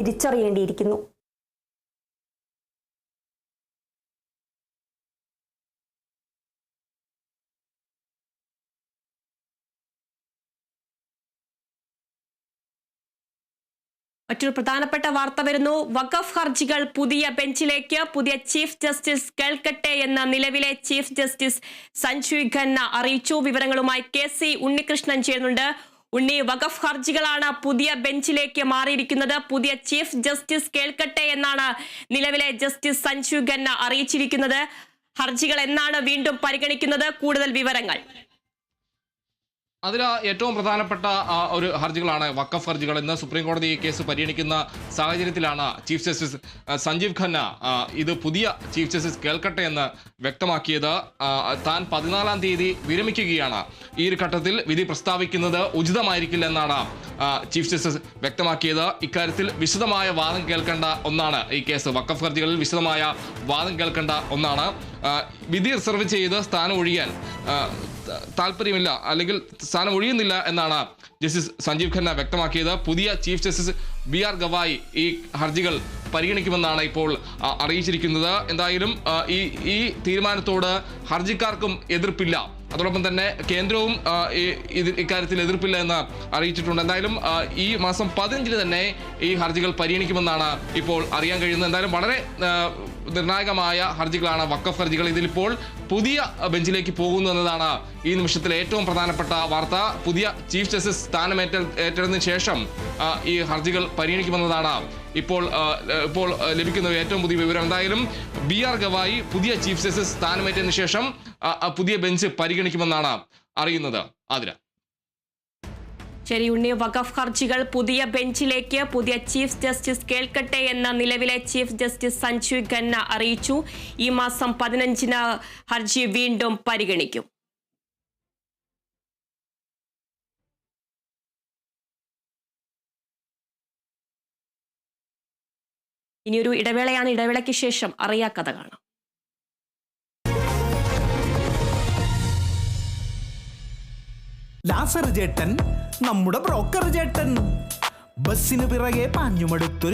തിരിച്ചറിയേണ്ടിയിരിക്കുന്നു. മറ്റൊരു പ്രധാനപ്പെട്ട വാർത്ത വരുന്നു. വഖഫ് ഹർജികൾ പുതിയ ബെഞ്ചിലേക്ക്. പുതിയ ചീഫ് ജസ്റ്റിസ് കേൾക്കട്ടെ എന്ന് നിലവിലെ ചീഫ് ജസ്റ്റിസ് സഞ്ജീവ് ഖന്ന അറിയിച്ചു. വിവരങ്ങളുമായി KC ഉണ്ണികൃഷ്ണൻ ചേരുന്നുണ്ട്. ഉണ്ണി, വഖഫ് ഹർജികളാണ് പുതിയ ബെഞ്ചിലേക്ക് മാറിയിരിക്കുന്നത്. പുതിയ ചീഫ് ജസ്റ്റിസ് കേൾക്കട്ടെ എന്നാണ് നിലവിലെ ജസ്റ്റിസ് സഞ്ജീവ് ഖന്ന അറിയിച്ചിരിക്കുന്നത്. ഹർജികൾ എന്നാണ് വീണ്ടും പരിഗണിക്കുന്നത്? കൂടുതൽ വിവരങ്ങൾ. അതിൽ ഏറ്റവും പ്രധാനപ്പെട്ട ഒരു ഹർജികളാണ് വഖഫ് ഹർജികൾ. ഇന്ന് സുപ്രീം കോടതി ഈ കേസ് പരിഗണിക്കുന്ന സാഹചര്യത്തിലാണ് ചീഫ് ജസ്റ്റിസ് സഞ്ജീവ് ഖന്ന ഇത് പുതിയ ചീഫ് ജസ്റ്റിസ് കേൾക്കട്ടെ എന്ന് വ്യക്തമാക്കിയത്. താൻ 14-ാം തീയതി വിരമിക്കുകയാണ്. ഈ ഒരു ഘട്ടത്തിൽ വിധി പ്രസ്താവിക്കുന്നത് ഉചിതമായിരിക്കില്ല എന്നാണ് ചീഫ് ജസ്റ്റിസ് വ്യക്തമാക്കിയത്. ഇക്കാര്യത്തിൽ വിശദമായ വാദം കേൾക്കേണ്ട ഒന്നാണ് ഈ കേസ്. വഖഫ് ഹർജികളിൽ വിശദമായ വാദം കേൾക്കേണ്ട ഒന്നാണ്. വിധി റിസർവ് ചെയ്ത് സ്ഥാനം ഒഴിയാൻ താല്പര്യമില്ല, അല്ലെങ്കിൽ സ്ഥാനം ഒഴിയുന്നില്ല എന്നാണ് ജസ്റ്റിസ് സഞ്ജീവ് ഖന്ന വ്യക്തമാക്കിയത്. പുതിയ ചീഫ് ജസ്റ്റിസ് BR ഗവായി ഈ ഹർജികൾ പരിഗണിക്കുമെന്നാണ് ഇപ്പോൾ അറിയിച്ചിരിക്കുന്നത്. എന്തായാലും ഈ തീരുമാനത്തോട് ഹർജിക്കാർക്കും എതിർപ്പില്ല. അതോടൊപ്പം തന്നെ കേന്ദ്രവും ഇക്കാര്യത്തിൽ എതിർപ്പില്ല എന്ന് അറിയിച്ചിട്ടുണ്ട്. എന്തായാലും ഈ മാസം 15-ന് തന്നെ ഈ ഹർജികൾ പരിഗണിക്കുമെന്നാണ് ഇപ്പോൾ അറിയാൻ കഴിയുന്നത്. എന്തായാലും വളരെ നിർണായകമായ ഹർജികളാണ് വഖഫ് ഹർജികൾ. ഇതിലിപ്പോൾ പുതിയ ബെഞ്ചിലേക്ക് പോകുന്നു എന്നതാണ് ഈ നിമിഷത്തിലെ ഏറ്റവും പ്രധാനപ്പെട്ട വാർത്ത. പുതിയ ചീഫ് ജസ്റ്റിസ് സ്ഥാനമേറ്റതിന് ശേഷം ഈ ഹർജികൾ പരിഗണിക്കുമെന്നതാണ് ഇപ്പോൾ ലഭിക്കുന്ന ഏറ്റവും പുതിയ വിവരം. എന്തായാലും BR ഗവായി പുതിയ ചീഫ് ജസ്റ്റിസ് സ്ഥാനമേറ്റതിന് ശേഷം പുതിയ ബെഞ്ച് പരിഗണിക്കുമെന്നാണ് അറിയുന്നത്. ആതിര. ശരി ഉണ്ണി, വഖഫ് ഹർജികൾ പുതിയ ബെഞ്ചിലേക്ക്. പുതിയ ചീഫ് ജസ്റ്റിസ് കേൾക്കട്ടെ എന്ന് നിലവിലെ ചീഫ് ജസ്റ്റിസ് സഞ്ജീവ് ഖന്ന അറിയിച്ചു. ഈ മാസം 15-ന് ഹർജി വീണ്ടും പരിഗണിക്കും. ഇനിയൊരു ഇടവേളയാണ്. ഇടവേളയ്ക്ക് ശേഷം അറിയാക്കഥ കാണാം. ലാസർ ചേട്ടൻ, നമ്മുടെ ബ്രോക്കർ ചേട്ടൻ, ബസ്സിന് പിറകെ പാഞ്ഞുമടുത്തൊരു